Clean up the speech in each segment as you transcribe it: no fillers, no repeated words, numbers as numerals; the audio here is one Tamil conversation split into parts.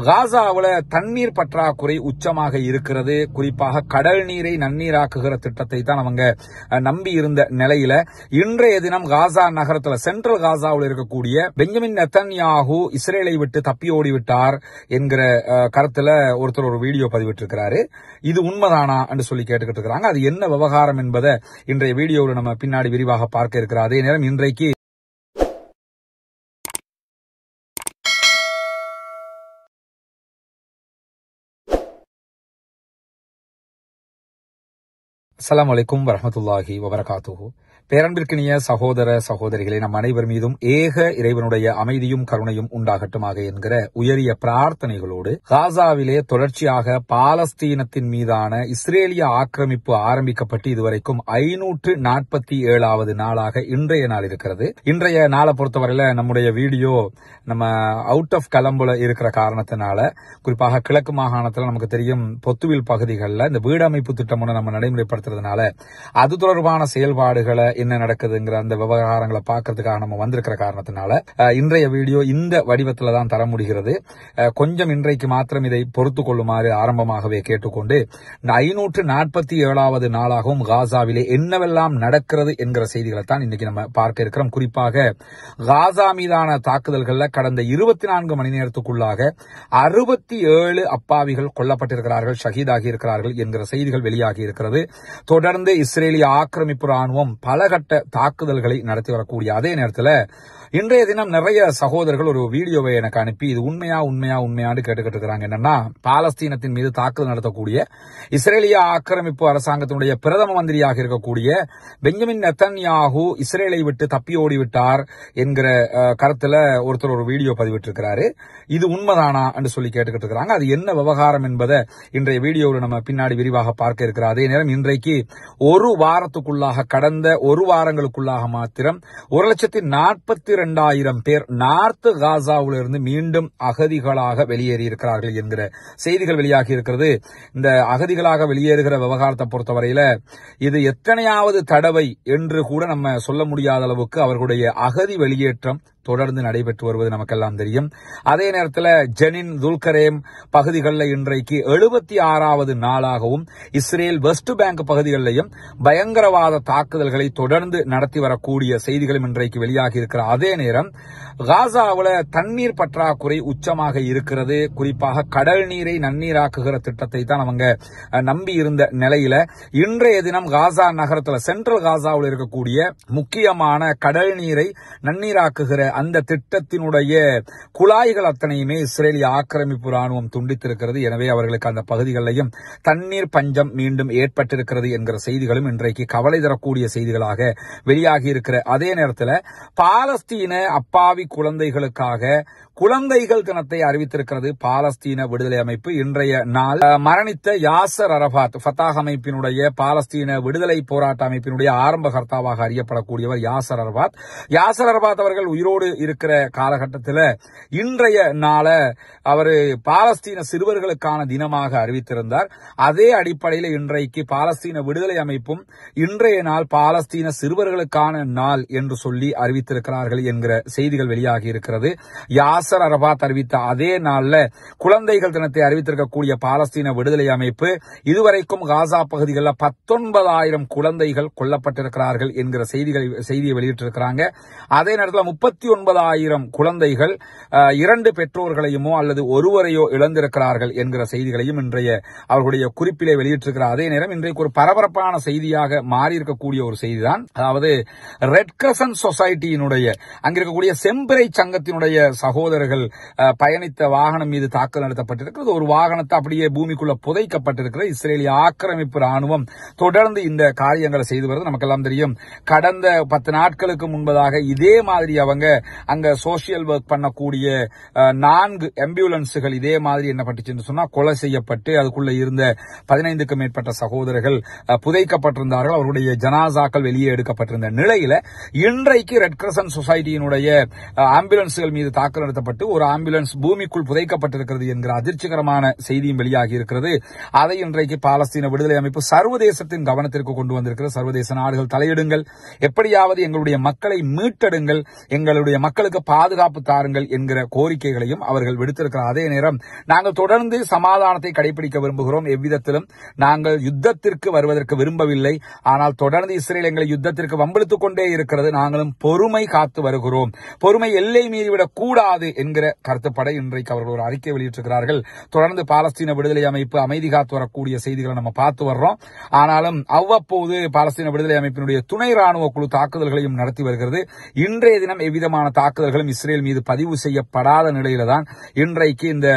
காசாவுல தண்ணீர் பற்றாக்குறை உச்சமாக இருக்கிறது. குறிப்பாக கடல் நீரை நன்னீராக்குகிற திட்டத்தை தான் அவங்க நம்பி இருந்த நிலையில இன்றைய தினம் காசா நகரத்துல சென்ட்ரல் காசாவில் இருக்கக்கூடிய பெஞ்சமின் நெத்தன்யாஹூ இஸ்ரேலை விட்டு தப்பி ஓடிவிட்டார் என்கிற கருத்துல ஒருத்தர் ஒரு வீடியோ பதிவிட்டிருக்கிறாரு. இது உண்மைதானா என்று சொல்லி கேட்டுக்கிட்டு இருக்கிறாங்க. அது என்ன விவகாரம் என்பதை இன்றைய வீடியோவில் நம்ம பின்னாடி விரிவாக பார்க்க இருக்கிறோம். அதே நேரம் இன்றைக்கு அஸ்ஸலாமு அலைக்கும் வரஹ்மத்துல்லாஹி வபரகாத்துஹு. பேரன்பிற்கினிய சகோதர சகோதரிகளே, நம் அனைவர் மீதும் ஏக இறைவனுடைய அமைதியும் கருணையும் உண்டாகட்டுமாக என்கிற உயரிய பிரார்த்தனைகளோடு காசாவிலே தொடர்ச்சியாக பாலஸ்தீனத்தின் மீதான இஸ்ரேலிய ஆக்கிரமிப்பு ஆரம்பிக்கப்பட்டு இதுவரைக்கும் 547வது நாளாக இன்றைய நாள் இருக்கிறது. இன்றைய நாளை பொறுத்தவரையில நம்முடைய வீடியோ நம்ம அவுட் ஆஃப் கலம்புல இருக்கிற காரணத்தினால, குறிப்பாக கிழக்கு மாகாணத்தில் நமக்கு தெரியும் பொத்துவில் பகுதிகளில் இந்த வீடமைப்பு திட்டம் நம்ம நடைமுறைப்படுத்துறதுனால அது தொடர்பான செயல்பாடுகளை என்ன நடக்குதுங்கிற அந்த விவகாரங்களை பார்க்கறதுக்காக நம்ம வந்திருக்கிற காரணத்தினால இன்றைய வீடியோ இந்த வடிவத்தில் தான் தர முடிகிறது. கொஞ்சம் இன்றைக்கு மாத்திரம் இதை பொறுத்து கொள்ளுமாறு ஆரம்பமாகவே கேட்டுக்கொண்டு, இந்த 547வது நாளாகவும் காசாவிலே என்னவெல்லாம் நடக்கிறது என்கிற செய்திகளை தான் இன்னைக்கு நம்ம பார்க்க இருக்கிறோம். குறிப்பாக காசா மீதான தாக்குதல்கள்ல கடந்த 24 மணி நேரத்துக்குள்ளாக 67 அப்பாவிகள் கொல்லப்பட்டிருக்கிறார்கள், ஷஹீதாகி இருக்கிறார்கள் என்கிற செய்திகள் வெளியாகி இருக்கிறது. தொடர்ந்து இஸ்ரேலிய ஆக்கிரமிப்பு ராணுவம் பல கட்ட தாக்குதல்களை நடத்தி வரக்கூடிய அதே நேரத்தில் இன்றைய தினம் நிறைய சகோதரர்கள் ஒரு வீடியோவை எனக்கு அனுப்பி இது உண்மையான்னு கேட்டுக்கிட்டு இருக்கிறாங்க. என்னன்னா, பாலஸ்தீனத்தின் மீது தாக்குதல் நடத்தக்கூடிய இஸ்ரேலிய ஆக்கிரமிப்பு அரசாங்கத்தினுடைய பிரதம மந்திரியாக இருக்கக்கூடிய பெஞ்சமின் நெத்தன்யாஹூ இஸ்ரேலை விட்டு தப்பி ஓடிவிட்டார் என்கிற கருத்துல ஒருத்தர் ஒரு வீடியோ பதிவிட்டிருக்கிறாரு. இது உண்மைதானா என்று சொல்லி கேட்டுக்கிட்டு இருக்கிறாங்க. அது என்ன விவகாரம் என்பதை இன்றைய வீடியோவில் நம்ம பின்னாடி விரிவாக பார்க்க இருக்கிறோம். அதே நேரம் இன்றைக்கு ஒரு வாரத்துக்குள்ளாக, கடந்த ஒரு வாரங்களுக்குள்ளாக மாத்திரம் 1,42,000 பேர் நார்த் காசாவிலிருந்து மீண்டும் அகதிகளாக வெளியேறி இருக்கிறார்கள் என்கிற செய்திகள் வெளியாகி இருக்கிறது. இந்த அகதிகளாக வெளியேறுகிற விவகாரத்தை பொறுத்தவரையில இது எத்தனையாவது தடவை என்று கூட நம்ம சொல்ல முடியாத அளவுக்கு அவர்களுடைய அகதி வெளியேற்றம் தொடர்ந்து நடைபெற்று வருவது நமக்கெல்லாம் தெரியும். அதே நேரத்தில் ஜெனின், துல்கரேம் பகுதிகளில் இன்றைக்கு 76வது நாளாகவும் இஸ்ரேல் வெஸ்ட் பேங்க் பகுதிகளிலையும் பயங்கரவாத தாக்குதல்களை தொடர்ந்து நடத்தி வரக்கூடிய செய்திகளும் இன்றைக்கு வெளியாகி இருக்கிற அதே நேரம் காசாவுல தண்ணீர் பற்றாக்குறை உச்சமாக இருக்கிறது. குறிப்பாக கடல் நீரை நன்னீராக்குகிற திட்டத்தை தான் அவங்க நம்பி இருந்த நிலையில இன்றைய தினம் காசா நகரத்தில் சென்ட்ரல் காசாவில் இருக்கக்கூடிய முக்கியமான கடல் நீரை நன்னீராக்குகிற அந்த திட்டத்தினுடைய குழாய்கள் அத்தனையுமே இஸ்ரேலிய ஆக்கிரமிப்பு ராணுவம் துண்டித்திருக்கிறது. எனவே அவர்களுக்கு அந்த பகுதிகளிலையும் தண்ணீர் பஞ்சம் மீண்டும் ஏற்பட்டிருக்கிறது என்கிற செய்திகளும் இன்றைக்கு கவலை தரக்கூடிய செய்திகளாக வெளியாகி இருக்கிற அதே நேரத்தில் பாலஸ்தீன அப்பாவி குழந்தைகளுக்காக குழந்தைகள் தினத்தை அறிவித்திருக்கிறது பாலஸ்தீன விடுதலை அமைப்பு. இன்றைய நாள் மரணித்த யாசர் அரபாத், ஃபத்தாஹ் அமைப்பினுடைய பாலஸ்தீன விடுதலை போராட்ட அமைப்பினுடைய ஆரம்ப கர்த்தாவாக அறியப்படக்கூடியவர் யாசர் அரபாத். யாசர் அரபாத் அவர்கள் உயிரோடு இருக்கிற காலகட்டத்தில் இன்றைய நாளை அவர் பாலஸ்தீன சிறுவர்களுக்கான தினமாக அறிவித்திருந்தார். அதே அடிப்படையில் இன்றைக்கு பாலஸ்தீன விடுதலை அமைப்பும் இன்றைய நாள் பாலஸ்தீன சிறுவர்களுக்கான நாள் என்று சொல்லி அறிவித்திருக்கிறார்கள் என்கிற செய்திகள் வெளியாகி இருக்கிறது. யாசர் அரபாத் அறிவித்த அதே நாள்ல குழந்தைகள் தினத்தை அறிவித்திருக்கக்கூடிய பாலஸ்தீன விடுதலை அமைப்பு இதுவரைக்கும் காசா பகுதிகளில் 19,000 குழந்தைகள் கொல்லப்பட்டிருக்கிறார்கள் என்கிற செய்தியை வெளியிட்டிருக்கிறாங்க. அதே நேரத்தில் 39,000 குழந்தைகள் 2 பெற்றோர்களையுமோ அல்லது ஒருவரையோ இழந்திருக்கிறார்கள் என்கிற செய்திகளையும் இன்றைய அவர்களுடைய குறிப்பிலே வெளியிட்டிருக்கிறார். அதே நேரம் இன்றைக்கு ஒரு பரபரப்பான செய்தியாக மாறி இருக்கக்கூடிய ஒரு செய்திதான், அதாவது ரெட் கிரசன்ட் சொசைட்டியினுடைய அங்கிருக்கக்கூடிய செம்பிறை சங்கத்தினுடைய சகோதரர்கள் பயணித்த வாகனம் மீது தாக்குதல் நடத்தப்பட்டிருக்கிறது. ஒரு வாகனத்தை அப்படியே பூமிக்குள்ள புதைக்கப்பட்டிருக்கிறது. இஸ்ரேலிய ஆக்கிரமிப்பு ராணுவம் தொடர்ந்து இந்த காரியங்களை செய்து வருது நமக்கெல்லாம் தெரியும். கடந்த 10 நாட்களுக்கு முன்பதாக இதே மாதிரி அவங்க அங்க சோசியல் ஒர்க் பண்ணக்கூடிய 4 ஆம்புலன்ஸ்கள் இதே மாதிரி என்ன பட்டுச்சுன்னு சொன்னா கொலை செய்யப்பட்டு அதுக்குள்ள இருந்த 15க்கும் மேற்பட்ட சகோதரர்கள் புதைக்கப்பட்டிருந்தார்கள். அவருடைய ஜனாசாக்கள் வெளியே எடுக்கப்பட்டிருந்த நிலையில இன்றைக்கு ரெட் கிரசன்ட் சொசைட்டியினுடைய ஆம்புலன்ஸ்கள் மீது தாக்குதல் நடத்தப்பட்டு ஒரு ஆம்புலன்ஸ் பூமிக்குள் புதைக்கப்பட்டிருக்கிறது என்கிற அதிர்ச்சிகரமான செய்தியும் வெளியாகி இருக்கிறது. அதை இன்றைக்கு பாலஸ்தீன விடுதலை அமைப்பு சர்வதேசத்தின் கவனத்திற்கு கொண்டு வந்திருக்கிறது. சர்வதேச நாடுகள் தலையிடுங்கள், எப்படியாவது எங்களுடைய மக்களை மீட்டெடுங்கள், எங்களுடைய எங்களுடைய மக்களுக்கு பாதுகாப்பு தாருங்கள் என்கிற கோரிக்கைகளையும் அவர்கள் விடுத்திருக்கிறார். அதே நேரம் நாங்கள் தொடர்ந்து சமாதானத்தை கடைபிடிக்க விரும்புகிறோம். எவ்விதத்திலும் நாங்கள் யுத்தத்திற்கு வருவதற்கு விரும்பவில்லை. ஆனால் தொடர்ந்து இஸ்ரேல் எங்களை யுத்தத்திற்கு வம்பிழுத்துக் கொண்டே இருக்கிறது. நாங்களும் பொறுமை காத்து வருகிறோம். பொறுமை எல்லை மீறிவிடக் கூடாது என்கிற கருத்துப்பட இன்றைக்கு அவர்கள் ஒரு அறிக்கை வெளியிட்டிருக்கிறார்கள். தொடர்ந்து பாலஸ்தீன விடுதலை அமைப்பு அமைதி காத்து வரக்கூடிய செய்திகளை நம்ம பார்த்து வர்றோம். ஆனாலும் அவ்வப்போது பாலஸ்தீன விடுதலை அமைப்பினுடைய துணை ராணுவ குழு தாக்குதல்களையும் நடத்தி வருகிறது. இன்றைய தினம் எவ்விதமான தாக்குதல்களும் இஸ்ரேல் மீது பதிவு செய்யப்படாத நிலையில்தான் இன்றைக்கு இந்த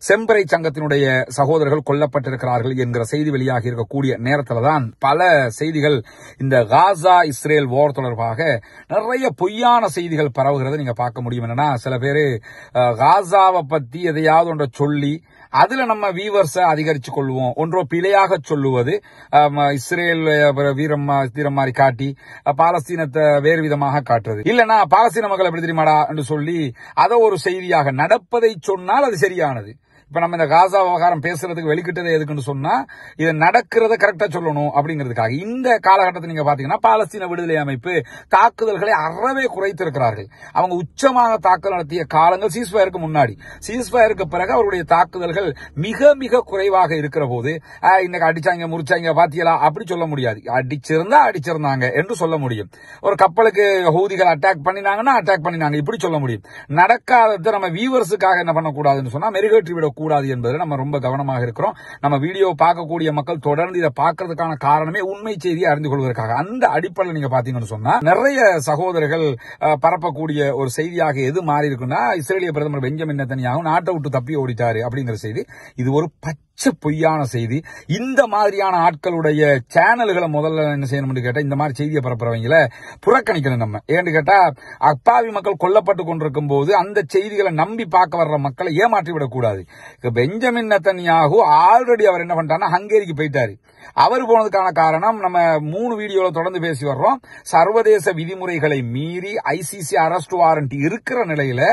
செம்பரை சங்கத்தினுடைய சகோதரர்கள் கொல்லப்பட்டிருக்கிறார்கள் என்கிற செய்தி வெளியாகி இருக்கக்கூடிய நேரத்தில் தான் பல செய்திகள் இந்த காசா இஸ்ரேல் வார் தொடர்பாக நிறைய பொய்யான செய்திகள் பரவுகிறது. நீங்க பார்க்க முடியும். என்னன்னா சில பேரு காசாவை பத்தி எதையாவது ஒன்றை சொல்லி அதுல நம்ம வியூவர்ஸை அதிகரிச்சுக் கொள்வோம். ஒன்றோ பிழையாக சொல்லுவது, இஸ்ரேல் வீரம் மாதிரி காட்டி பாலஸ்தீனத்தை வேறு விதமாக காட்டுறது, இல்லனா பாலஸ்தீன மக்கள் எப்படி தெரியுமாடா என்று சொல்லி அதை ஒரு செய்தியாக நடப்பதை சொன்னால் அது சரியானது. இப்ப நம்ம இந்த காசா விவகாரம் பேசுறதுக்கு வெளிக்கிட்டது எதுக்குன்னு சொன்னா இது நடக்கிறத கரெக்டா சொல்லணும் அப்படிங்கிறதுக்காக. இந்த காலகட்டத்தில் நீங்க பாத்தீங்கன்னா பாலஸ்தீன விடுதலை அமைப்பு தாக்குதல்களை அறவே குறைத்திருக்கிறார்கள். அவங்க உச்சமாக தாக்குதல் நடத்திய காலங்கள் சீஸ்ஃபயருக்கு முன்னாடி, சீஸ்ஃபயருக்கு பிறகு அவருடைய தாக்குதல்கள் மிக மிக குறைவாக இருக்கிற போது இன்னைக்கு அடிச்சாங்க முறிச்சாங்க பாத்தியலா அப்படி சொல்ல முடியாது. அடிச்சிருந்தாங்க என்று சொல்ல முடியும். ஒரு கப்பலுக்கு ஹூதிகள் அட்டாக் பண்ணினாங்கன்னா அட்டாக் பண்ணினாங்க இப்படி சொல்ல முடியும். நடக்காததை நம்ம வியூவர்ஸுக்காக என்ன பண்ணக்கூடாதுன்னு சொன்னா மெருகேற்றி விட கூடாது என்பதில் நம்ம ரொம்ப கவனமாக இருக்கிறோம். நம்ம வீடியோ பார்க்கக்கூடிய மக்கள் தொடர்ந்து இதை பார்க்கறதுக்கான காரணமே உண்மை செய்தியை அறிந்து கொள்வதற்காக. அந்த அடிப்படையில் நீங்க பாத்தீங்கன்னு சொன்னா நிறைய சகோதரர்கள் பரப்பக்கூடிய ஒரு செய்தியாக எது மாறி இருக்குன்னா இஸ்ரேலிய பிரதமர் பெஞ்சமின் நெத்தன்யாகு நாட்டை விட்டு தப்பி ஓடிட்டாரு அப்படிங்கிற செய்தி. இது ஒரு பொய்யான செய்தி. இந்த மாதிரியான ஆட்களுடைய சேனல்களை முதல்ல என்ன செய்யணும்னு கேட்டா இந்த மாதிரி செய்தியை பரப்புறவங்கள புறக்கணிக்கணும். நம்ம ஏன்னு கேட்டா அப்பாவி மக்கள் கொல்லப்பட்டு கொண்டிருக்கும் போது அந்த செய்திகளை நம்பி பார்க்க வர்ற மக்களை ஏமாற்றி விடக்கூடாது. பெஞ்சமின் நெத்தன்யாகு ஆல்ரெடி அவர் என்ன பண்ணிட்டாருன்னா ஹங்கேரிக்கு போயிட்டாரு. அவர் போனதுக்கான காரணம் நம்ம 3 வீடியோல தொடர்ந்து பேசி வர்றோம். சர்வதேச விதிமுறைகளை மீறி ஐசிசி அரெஸ்ட் வாரண்ட் இருக்கிற நிலையில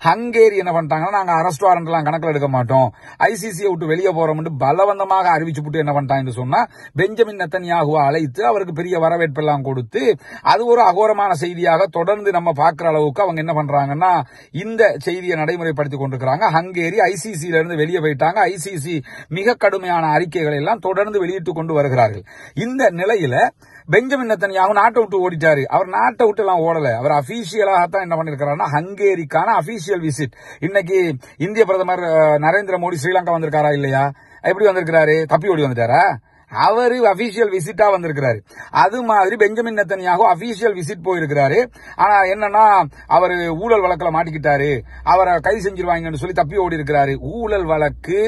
ஹங்கேரி என்ன பண்ணிட்டாங்கன்னா நாங்க அரெஸ்ட் வாரண்ட் எல்லாம் கணக்கில் எடுக்க மாட்டோம், ஐசிசியை விட்டு வெளியே போறோம் பலவந்தமாக அறிவிச்சு போட்டு என்ன பண்ணிட்டாங்க சொன்னா பெஞ்சமின் நெத்தன்யாகுவை அழைத்து அவருக்கு பெரிய வரவேற்பு எல்லாம் கொடுத்து அது ஒரு அகோரமான செய்தியாக தொடர்ந்து நம்ம பார்க்கிற அளவுக்கு அவங்க என்ன பண்றாங்கன்னா இந்த செய்தியை நடைமுறைப்படுத்திக் கொண்டிருக்கிறாங்க. ஹங்கேரி ஐசிசியில இருந்து வெளியே போயிட்டாங்க. ஐசிசி மிக கடுமையான அறிக்கைகளை எல்லாம் தொடர்ந்து வெளியிட்டுக் கொண்டு வருகிறார்கள். இந்த நிலையில பெஞ்சமின் நெத்தன்யாகு நாட்டை விட்டு ஓடிட்டாரு. அவர் நாட்டை விட்டு எல்லாம் ஓடல. அவர் அபிஷியலாகத்தான் என்ன பண்ணிருக்காருன்னா ஹங்கேரிக்கான அபிஷியல் விசிட். இன்னைக்கு இந்திய பிரதமர் நரேந்திர மோடி ஸ்ரீலங்கா வந்திருக்காரா இல்லையா? எப்படி வந்திருக்கிறாரு? தப்பி ஓடி வந்துட்டாரா? அவரு அபிஷியல் விசிட்டா வந்திருக்கிறாரு. அது மாதிரி பெஞ்சமின் நெத்தன்யாகு அபிஷியல் விசிட் போயிருக்கிறாரு. ஆனா என்னன்னா அவரு ஊழல் வழக்குல மாட்டிக்கிட்டாரு, அவரை கைது செஞ்சிருவாங்கன்னு சொல்லி தப்பி ஓடி இருக்கிறாரு. ஊழல் வழக்கு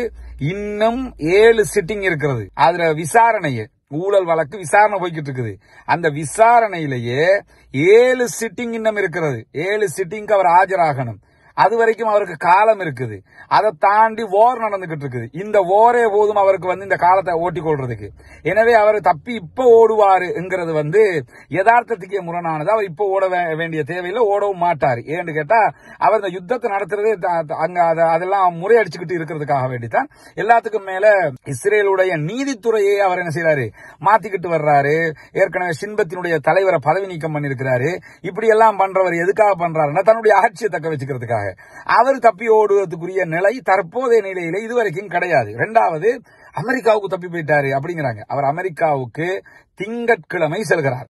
இன்னும் 7 சிட்டிங் இருக்கிறது. அதுல விசாரணையே ஊழல் வழக்கு விசாரணை போய்கிட்டு இருக்குது. அந்த விசாரணையிலேயே 7 சிட்டிங் இன்னும் இருக்கிறது. 7 சிட்டிங்க்கு அவர் ஆஜராகணும். அது வரைக்கும் அவருக்கு காலம் இருக்குது. அதை தாண்டி வார் நடந்துகிட்டு இருக்குது. இந்த வாரே போதும் அவருக்கு இந்த காலத்தை ஓட்டிக் கொள்றதுக்கு. எனவே அவர் தப்பி இப்ப ஓடுவாருங்கிறது யதார்த்தத்துக்கே முரணானது. அவர் இப்ப ஓட வேண்டிய தேவையில்லை, ஓடவும் மாட்டார். ஏன்னு கேட்டா அவர் இந்த யுத்தத்தை நடத்துறதே அங்க அதெல்லாம் முறையடிச்சுக்கிட்டு இருக்கிறதுக்காக வேண்டித்தான். எல்லாத்துக்கும் மேல இஸ்ரேலுடைய நீதித்துறையை அவர் என்ன செய்யறாரு, மாத்திக்கிட்டு வர்றாரு. ஏற்கனவே சின்பத்தினுடைய தலைவரை பதவி நீக்கம் பண்ணிருக்கிறாரு. இப்படி எல்லாம் பண்றவர் எதுக்காக பண்றாருன்னா தன்னுடைய ஆட்சியை தக்க வச்சுக்கிறதுக்காக. அவர் தப்பி ஓடுவதற்குரிய நிலை தற்போதைய நிலையில இதுவரைக்கும் கிடையாது. 2வது அமெரிக்காவுக்கு தப்பி போயிட்டாரு அப்படிங்கிறாங்க. அவர் அமெரிக்காவுக்கு திங்கட்கிழமை செல்கிறார்.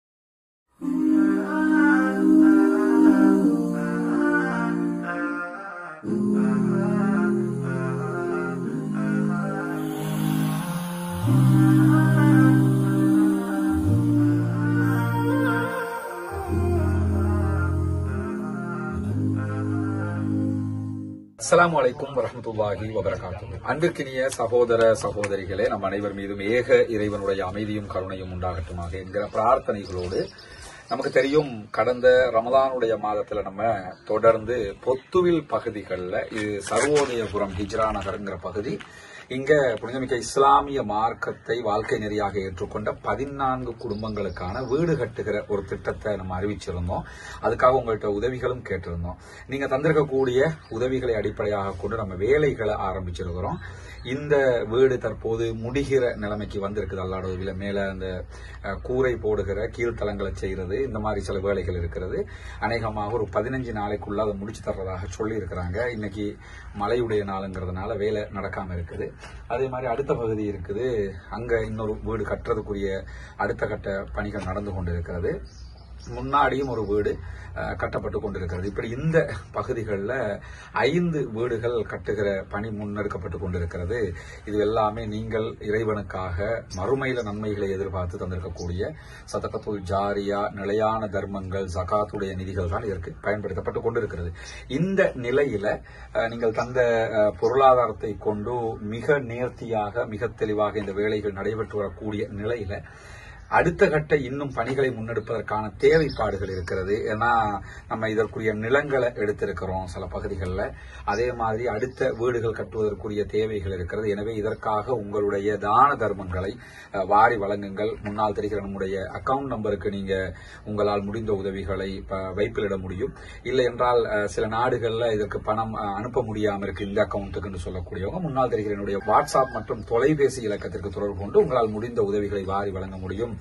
அஸ்ஸலாமு அலைக்கும் வரஹ்மத்துல்லாஹி வபரகாத்துஹு. அன்பிற்கினிய சகோதர சகோதரிகளே, நம் அனைவர் மீதும் ஏக இறைவனுடைய அமைதியும் கருணையும் உண்டாகட்டுமாக என்கிற பிரார்த்தனைகளோடு, நமக்கு தெரியும் கடந்த ரமலானுடைய மாதத்துல நம்ம தொடர்ந்து பொத்துவில் பகுதிகளில், இது சர்வோதயபுரம் ஹிஜ்ரா நகருங்கிற பகுதி, இங்க புனிதமிக்க இஸ்லாமிய மார்க்கத்தை வாழ்க்கை நெறியாக ஏற்றுக்கொண்ட 14 குடும்பங்களுக்கான வீடு கட்டுகிற ஒரு திட்டத்தை நம்ம அறிவிச்சிருந்தோம். அதுக்காக உங்கள்கிட்ட உதவிகளும் கேட்டிருந்தோம். நீங்க தந்திருக்கக்கூடிய உதவிகளை அடிப்படையாக கொண்டு நம்ம வேலைகளை ஆரம்பிச்சிருக்கிறோம். இந்த வீடு தற்போது முடிகிற நிலைமைக்கு வந்திருக்குது. அல்லாஹ்வுடைய மேல அந்த கூரை போடுகிற கீழ்த்தளங்களை செய்யறது, இருக்கிறது. இந்த மாதிரி சில வேலைகள் இருக்கிறது. அநேகமாக ஒரு 15 நாளைக்குள்ள அதை முடிச்சு தர்றதாக சொல்லி இருக்கிறாங்க. இன்னைக்கு மழையுடைய நாளுங்கிறதுனால வேலை நடக்காம இருக்குது. அதே மாதிரி அடுத்த பகுதி இருக்குது, அங்க இன்னொரு வீடு கட்டுறதுக்குரிய அடுத்த கட்ட பணிகள் நடந்து கொண்டிருக்கிறது. முன்னாடியும் ஒரு வீடு கட்டப்பட்டு கொண்டிருக்கிறது. இப்படி இந்த பகுதிகளில் 5 வீடுகள் கட்டுகிற பணி முன்னெடுக்கப்பட்டு கொண்டிருக்கிறது. இது எல்லாமே நீங்கள் இறைவனுக்காக மறுமையில நன்மைகளை எதிர்பார்த்து தந்திருக்கக்கூடிய சதகத்துல் ஜாரியா, நிலையான தர்மங்கள், ஜகாத்துடைய நிதிகள் தான் இதற்கு பயன்படுத்தப்பட்டு கொண்டிருக்கிறது. இந்த நிலையில நீங்கள் தந்த பொருளாதாரத்தை கொண்டு மிக நேர்த்தியாக, மிக தெளிவாக இந்த வேலைகள் நடைபெற்று வரக்கூடிய நிலையில அடுத்த கட்ட இன்னும் பணிகளை முன்னெடுப்பதற்கான தேவைப்பாடுகள் இருக்கிறது. ஏன்னா நம்ம இதற்குரிய நிலங்களை எடுத்திருக்கிறோம் சில பகுதிகளில். அதே மாதிரி அடுத்த வீடுகள் கட்டுவதற்குரிய தேவைகள் இருக்கிறது. எனவே இதற்காக உங்களுடைய தான தர்மங்களை வாரி வழங்குங்கள். முன்னால் தெரிகிற நம்முடைய அக்கவுண்ட் நம்பருக்கு நீங்க உங்களால் முடிந்த உதவிகளை வைப்பிலிட முடியும். இல்லை என்றால் சில நாடுகளில் இதற்கு பணம் அனுப்ப முடியாமல் இருக்கு இந்த அக்கவுண்ட்டுக்கு என்று சொல்லக்கூடியவங்க முன்னால் தெரிகிற என்னுடைய வாட்ஸ்அப் மற்றும் தொலைபேசி இலக்கத்திற்கு தொடர்பு கொண்டு உங்களால் முடிந்த உதவிகளை வாரி வழங்க முடியும்.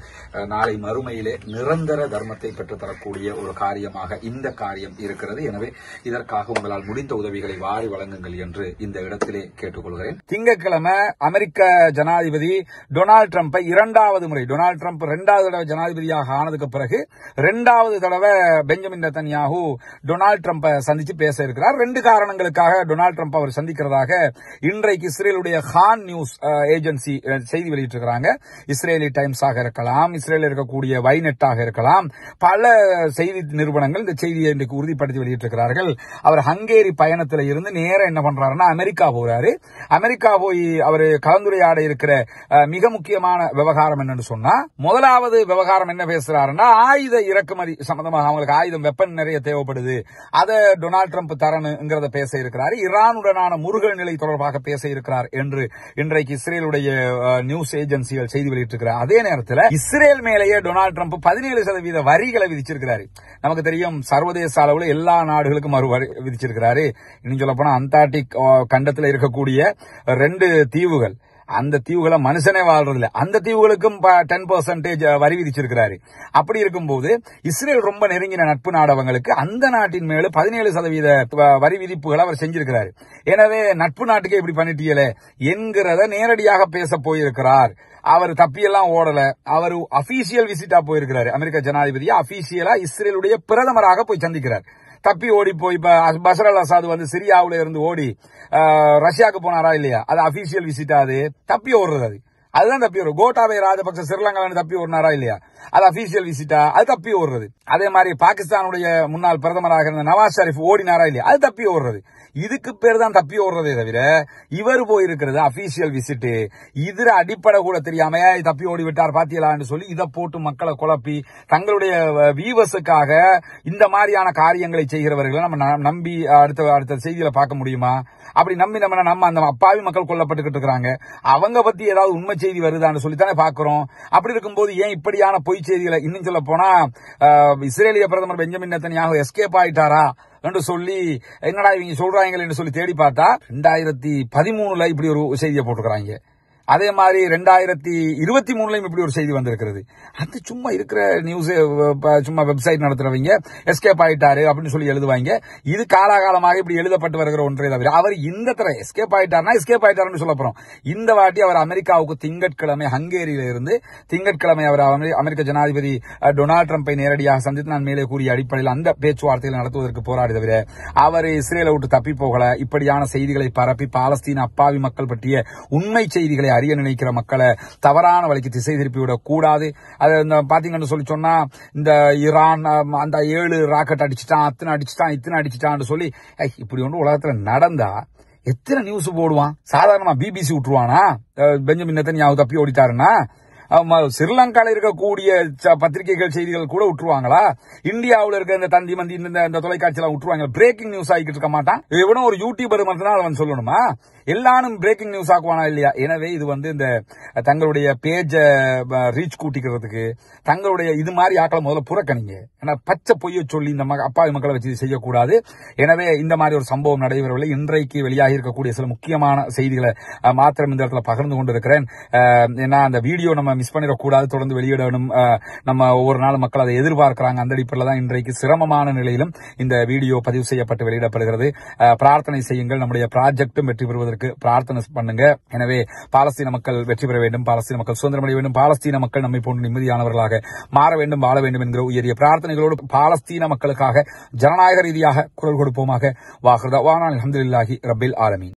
நாளை மறுமையிலே நிரந்தர தர்மத்தை பெற்று தரக்கூடிய ஒரு காரியமாக இந்த காரியம் இருக்கிறது. எனவே இதற்காக உங்களால் முடிந்த உதவிகளை வாரி வழங்குங்கள் என்று இந்த இடத்திலே கேட்டுக்கொள்கிறேன். திங்கட்கிழமை அமெரிக்க ஜனாதிபதி டொனால்டு டிரம்பை 2வது முறை, டொனால்டு டிரம்ப் 2வது தடவை ஜனாதிபதியாக ஆனதுக்கு பிறகு 2வது தடவை பெஞ்சமின் நெதன்யாஹூ டொனால்டு டிரம்பை சந்திச்சு பேச இருக்கிறார். 2 காரணங்களுக்காக டொனால்டு டிரம்ப் அவர் சந்திக்கிறதாக இன்றைக்கு இஸ்ரேலுடைய ஹான் நியூஸ் ஏஜென்சி செய்தி வெளியிட்டிருக்கிறாங்க. இஸ்ரேலி டைம்ஸாக இருக்கலாம், இஸ்ரேலில் இருக்கக்கூடிய வைநெட்டாக இருக்கலாம், பல செய்தி நிறுவனங்கள் இந்த செய்தியை இன்றைக்கு உறுதிப்படுத்தி வெளியிட்டிருக்கிறார்கள். அவர் ஹங்கேரி பயணத்தில் இருந்து நேரம் என்ன பண்றாருன்னா அமெரிக்கா போறாரு. அமெரிக்கா போய் அவர் கலந்துரையாட இருக்கிற மிக முக்கியமான விவகாரம் என்னன்னு சொன்னா, முதலாவது விவகாரம் என்ன பேசுறாருன்னா ஆயுத இறக்குமதி சம்பந்தமாக. அவங்களுக்கு ஆயுதம், வெப்பன் நிறைய தேவைப்படுது, அதை டொனால்டு டிரம்ப் தரணுங்கிறத பேச இருக்கிறார். ஈரானுடனான முருகல் நிலை தொடர்பாக பேச இருக்கிறார் என்று இன்றைக்கு இஸ்ரேலுடைய நியூஸ் ஏஜென்சிகள் செய்தி வெளியிட்டிருக்கிறார். அதே நேரத்தில் இஸ்ரேல் மேலேயே டொனால்டு டிரம்ப் 17% வரிகளை விதிச்சிருக்கிறாரு. நமக்கு தெரியும், சர்வதேச அளவில் எல்லா நாடுகளுக்கும் வரி விதிச்சிருக்கிறாரு. இன்னும் சொல்ல போனா அந்தார்டிக் கண்டத்தில் இருக்கக்கூடிய 2 தீவுகள், அந்த தீவுகளை மனுஷனே வாழ்றதில்ல, அந்த தீவுகளுக்கும் 10% வரி விதிச்சிருக்கிறாரு. அப்படி இருக்கும்போது இஸ்ரேல் ரொம்ப நெருங்கின நட்பு நாடவங்களுக்கு அந்த நாட்டின் மேல 17% வரி விதிப்புகளை அவர் செஞ்சிருக்கிறார். எனவே நட்பு நாட்டுக்கு இப்படி பண்ணிட்டீங்களே என்கிறத நேரடியாக பேச போயிருக்கிறார். அவர் தப்பியெல்லாம் ஓடல. அவர் அபிஷியல் விசிட்டா போயிருக்கிறார். அமெரிக்க ஜனாதிபதியை அபிஷியலா இஸ்ரேலுடைய பிரதமராக போய் சந்திக்கிறார். தப்பி ஓடி போய் இப்ப பஷர் அல் அசாத் வந்து சிரியாவுல இருந்து ஓடி ரஷ்யாவுக்கு போனாரா இல்லையா, அது அபிஷியல் விசிட்டா, அது தப்பி ஓடுறது. அதுதான் தப்பி ஓடுறது. கோட்டாபய ராஜபக்ச ஸ்ரீலங்காவில் தப்பி ஓடினாரா இல்லையா, அது அபிஷியல் விசிட்டா, அது தப்பி ஓடுறது. அதே மாதிரி பாகிஸ்தானுடைய முன்னாள் பிரதமராக இருந்த நவாஸ் ஷரீப் ஓடினாரா இல்லையா, அது தப்பி ஓடுறது. இதுக்கு பேர் தான் தப்பி ஓடுறதே தவிர இவர் போயிருக்கிறது அபிஷியல் விசிட். இதுல அடிப்படை கூட தெரியாம தப்பி ஓடி விட்டார் பாத்தியலான்னு சொல்லி இதை போட்டு மக்களை குழப்பி தங்களுடைய வீவர்ஸுக்காக இந்த மாதிரியான காரியங்களை செய்கிறவர்களை நம்ம நம்பி அடுத்த செய்தியில பார்க்க முடியுமா? அப்படி நம்பி நம்ம அந்த அப்பாவி மக்கள் கொல்லப்பட்டுக்கிட்டு இருக்கிறாங்க, அவங்க பத்தி ஏதாவது உண்மை செய்தி வருதான்னு சொல்லித்தானே பாக்குறோம். அப்படி இருக்கும்போது ஏன் இப்படியான பொய் செய்திகளை, இன்னும் சொல்ல போனா இஸ்ரேலிய பிரதமர் பெஞ்சமின் நெதன்யாஹூ எஸ்கேப் ஆயிட்டாரா என்று சொல்லி என்னடா இவங்க சொல்றாங்க என்று சொல்லி தேடி பார்த்தா 2013 இப்படி ஒரு செய்தியை போட்டுக்கிறாங்க. அதே மாதிரி 2023 இப்படி ஒரு செய்தி வந்திருக்கிறது. அது சும்மா இருக்கிற நியூஸ், சும்மா வெப்சைட் நடத்துறவங்க எஸ்கேப் ஆயிட்டாரு அப்படின்னு சொல்லி எழுதுவாங்க. இது காலாகாலமாக இப்படி எழுதப்பட்டு வருகிற ஒன்றே தவிர அவர் இந்த தர எஸ்கேப் ஆயிட்டாருன்னா எஸ்கேப் ஆயிட்டாருன்னு சொல்ல போறோம். இந்த வாட்டி அவர் அமெரிக்காவுக்கு திங்கட்கிழமை ஹங்கேரியில இருந்து திங்கட்கிழமை அவர் அமெரிக்க ஜனாதிபதி டொனால்டு டிரம்பை நேரடியாக சந்தித்து நான் மேலே கூறிய அடிப்படையில் அந்த பேச்சுவார்த்தைகளை நடத்துவதற்கு போராடி தவிர அவர் இஸ்ரேலை விட்டு தப்பி போகல. இப்படியான செய்திகளை பரப்பி பாலஸ்தீன அப்பாவி மக்கள் பற்றிய உண்மை செய்திகளை அறிய நினைக்கிற மக்களை தவறான வழிக்கு திசை திருப்பிவிடக் கூடாது. அது பாத்தீங்கன்னு சொல்லி சொன்னா இந்த ஈரான் அந்த 7 ராக்கெட் அடிச்சுட்டான், இத்தனை அடிச்சுட்டான்னு சொல்லி இப்படி ஒன்று உலகத்துல நடந்தா எத்தனை நியூஸ் போடுவான்? சாதாரணமா பிபிசி விட்டுருவானா பெஞ்சமின் நெதன்யாஹூ தப்பி ஓடிட்டாருன்னா? ஸ்ரீலங்கால இருக்கக்கூடிய பத்திரிகைகள் செய்திகள் கூட விட்டுருவாங்களா? இந்தியாவில் இருக்க இந்த தந்தி மந்தி இந்த தொலைக்காட்சியெல்லாம் விட்டுருவாங்க. பிரேக்கிங் நியூஸ் ஆகிட்டு இருக்க மாட்டான். எவனும் ஒரு யூடியூபர் மட்டும்தான் அவன் சொல்லணுமா? எல்லாரும் பிரேக்கிங் நியூஸ் ஆக்குவானா இல்லையா? எனவே இது இந்த தங்களுடைய பேஜ ரீச் கூட்டிக்கிறதுக்கு தங்களுடைய இது மாதிரி ஆக்களை முதல்ல புறக்கணிங்க. ஏன்னா பச்சை பொய்ய சொல்லி இந்த அப்பாவி மக்களை வச்சு செய்யக்கூடாது. எனவே இந்த மாதிரி ஒரு சம்பவம் நடைபெறவில்லை. இன்றைக்கு வெளியாகி இருக்கக்கூடிய சில முக்கியமான செய்திகளை மாத்திரம் இந்த இடத்துல பகிர்ந்து கொண்டிருக்கிறேன். ஏன்னா அந்த வீடியோ நம்ம மிஸ் பண்ணிடக்கூடாது, தொடர்ந்து வெளியிடணும். நம்ம ஒவ்வொரு நாள் மக்கள் அதை எதிர்பார்க்கிறாங்க. அந்த அடிப்படையில் தான் இன்றைக்கு சிரமமான நிலையிலும் இந்த வீடியோ பதிவு செய்யப்பட்டு வெளியிடப்படுகிறது. பிரார்த்தனை செய்யுங்கள். நம்முடைய ப்ராஜெக்டும் வெற்றி பெறுவதற்கு பிரார்த்தனை பண்ணுங்க. எனவே பாலஸ்தீன மக்கள் வெற்றி பெற வேண்டும், பாலஸ்தீன மக்கள் சுதந்திரமடைய வேண்டும், பாலஸ்தீன மக்கள் நம்மை போன்று நிம்மதியானவர்களாக மாற வேண்டும், வாழ வேண்டும் என்கிற உயரிய பிரார்த்தனைகளோடு பாலஸ்தீன மக்களுக்காக ஜனநாயக ரீதியாக குரல் கொடுப்போமாக. வாஹிர் தஅவானா அல்ஹம்துலில்லாஹி ரப்பில் ஆலமீன்.